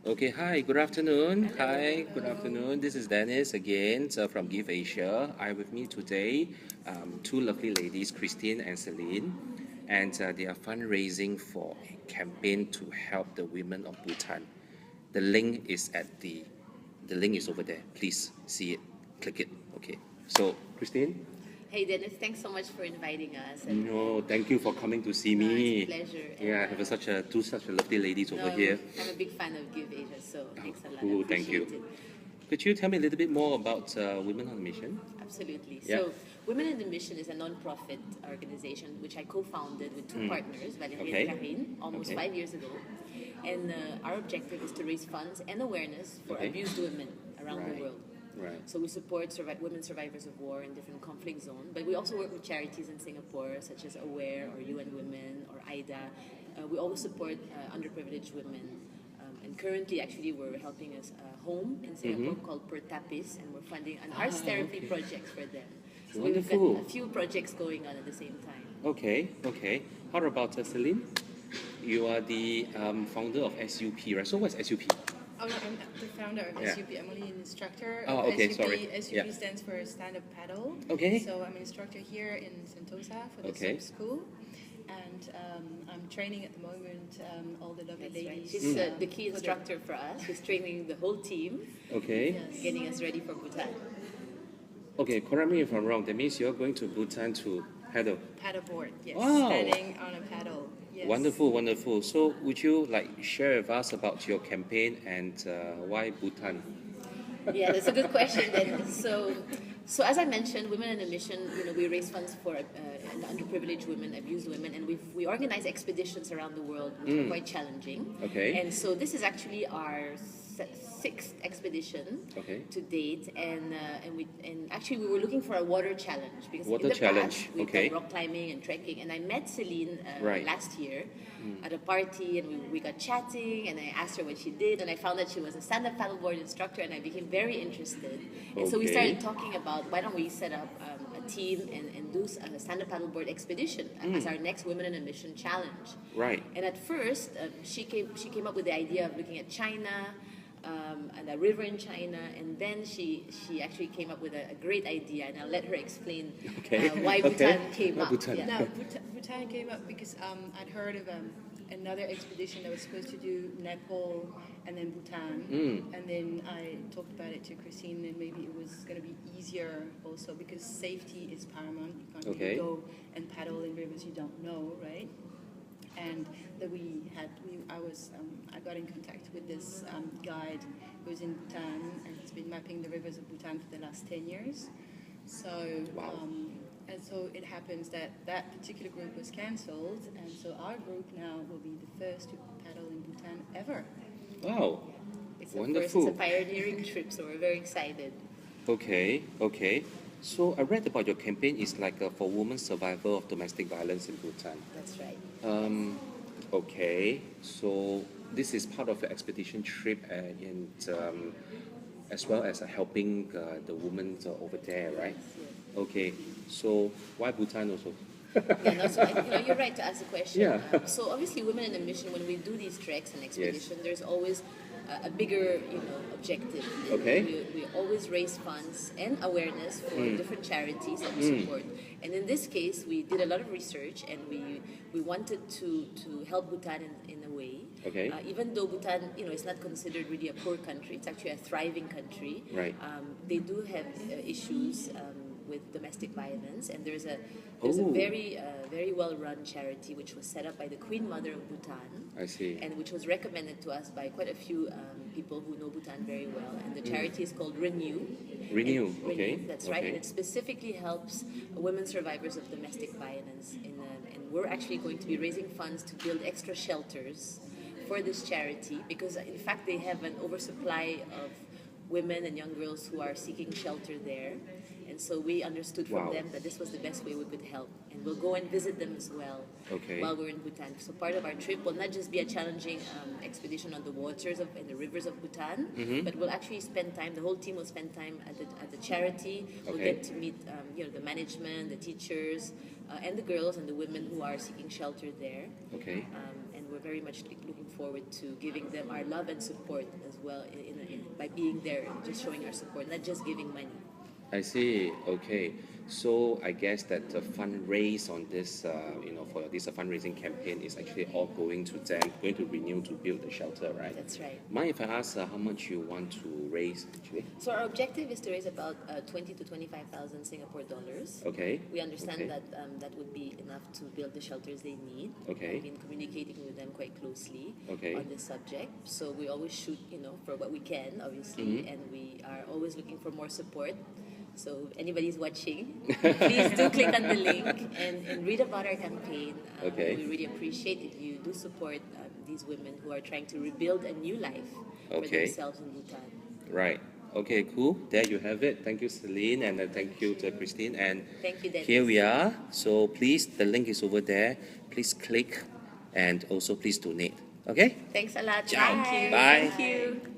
Okay, hi, good afternoon. Hi, good Hello. afternoon. This is Dennis again from Give Asia. I with me today, two lovely ladies, Christine and Celine, and they are fundraising for a campaign to help the women of Bhutan. The link is the link is over there. Please see it, click it. Okay. So, Christine, Hey Dennis, thanks so much for inviting us. no, thank you for coming to see No, it's a me. pleasure. Yeah, I have such a lovely ladies over here. I'm a big fan of Give Asia, so Oh, thanks a lot. I cool, thank you. appreciate it. Could you tell me a little bit more about Women on a Mission? Absolutely. Yeah. So, Women in the Mission is a non-profit organization which I co-founded with two partners, Valerie Okay. and Karine, almost Okay. 5 years ago. And our objective is to raise funds and awareness for Okay. abused women around Right. the world. Right. So we support women survivors of war in different conflict zones, but we also work with charities in Singapore such as AWARE or UN Women or AIDA. We always support underprivileged women. And currently, actually, we're helping a home in Singapore called Pertapis, and we're funding an arts therapy okay. project for them. So Wonderful. we've got a few projects going on at the same time. Okay, okay. How about Celine? You are the founder of SUP, right? So what's SUP? Oh, no, I'm the founder of Yeah. SUP. I'm only an instructor Oh, of okay, SUP. sorry. SUP Yeah. stands for Stand Up Paddle. Okay. So I'm an instructor here in Sentosa for the Okay. SUP school. And I'm training at the moment all the lovely That's right. ladies. She's the key for the- instructor for us. She's training the whole team, Okay. Yes. getting us ready for Bhutan. Okay, correct me if I'm wrong. That means you're going to Bhutan to paddle. Paddleboard, yes. Wow. Standing on a paddle. Yes. Wonderful, wonderful. So would you like share with us about your campaign and why Bhutan? Yeah, that's a good question. Then, so as I mentioned, Women in a Mission, we raise funds for underprivileged women, abused women, and we organize expeditions around the world, which are quite challenging. Okay. And so this is actually our sixth expedition Okay. to date, and actually we were looking for a water challenge because Water in the challenge, past we've okay. done rock climbing and trekking, and I met Celine Right. last year at a party, and we got chatting, and I asked her what she did, and I found that she was a stand-up paddleboard instructor, and I became very interested. And so we Okay. started talking about why don't we set up a team and do a stand-up paddleboard expedition as our next Women in a Mission challenge. Right. And at first, she came up with the idea of looking at China. And a river in China, and then she actually came up with a great idea, and I'll let her explain Okay. why Okay. Bhutan came Why up. Bhutan? Yeah. No, Bhutan came up because I'd heard of another expedition that was supposed to do Nepal and then Bhutan. And then I talked about it to Christine, and maybe it was going to be easier also because safety is paramount. You can't Okay. really go and paddle in rivers you don't know, right? And that I got in contact with this guide who's in Bhutan and he's been mapping the rivers of Bhutan for the last 10 years. So, Wow. and so it happens that that particular group was cancelled, and so our group now will be the first to paddle in Bhutan ever. Wow. It's Wonderful. It's a pioneering trip, so we're very excited. Okay, okay. So I read about your campaign is like for women survivor of domestic violence in Bhutan. That's right. Okay, so this is part of the expedition trip and as well as helping the women over there, right? Okay, so why Bhutan also? Yeah, no, so you're right to ask the question. Yeah. So obviously, Women in a Mission, when we do these treks and expeditions, there's always a bigger, objective. Okay. We always raise funds and awareness for different charities that we support. And in this case, we did a lot of research, and we wanted to help Bhutan in a way. Okay. Even though Bhutan, is not considered really a poor country, it's actually a thriving country. Right. They do have issues. With domestic violence, and there's a Oh. very well run charity which was set up by the Queen Mother of Bhutan, I see. and which was recommended to us by quite a few people who know Bhutan very well. And the charity is called Renew. Renew, And okay, that's right. okay. And it specifically helps women survivors of domestic violence. And we're actually going to be raising funds to build extra shelters for this charity because, in fact, they have an oversupply of women and young girls who are seeking shelter there. And so we understood from Wow. them that this was the best way we could help. And we'll go and visit them as well Okay. while we're in Bhutan. So part of our trip will not just be a challenging expedition on the waters and the rivers of Bhutan, but we'll actually spend time, the whole team will spend time at the charity. We'll Okay. get to meet the management, the teachers, and the girls and the women who are seeking shelter there. Okay. And we're very much looking forward to giving them our love and support as well by being there, just showing our support, not just giving money. I see. Okay. So I guess that the fundraise on this, for this fundraising campaign is actually all going to them, going to Renew to build the shelter, right? That's right. Mind if I ask how much you want to raise actually? So our objective is to raise about 20 to 25,000 Singapore dollars. Okay. We understand Okay. that that would be enough to build the shelters they need. Okay. I've been communicating with them quite closely Okay. on this subject. So we always shoot, for what we can, obviously, Mm-hmm. and we are always looking for more support. So if anybody's watching, please do click on the link and read about our campaign. Okay. We really appreciate if you do support these women who are trying to rebuild a new life for Okay. themselves in Bhutan. Right. Okay, cool. There you have it. Thank you, Celine, and thank you to Christine. And Thank you, Dennis. here we are. So please, the link is over there. Please click and also please donate. Okay? Thanks a lot. Ciao. Thank you. Bye. Thank you.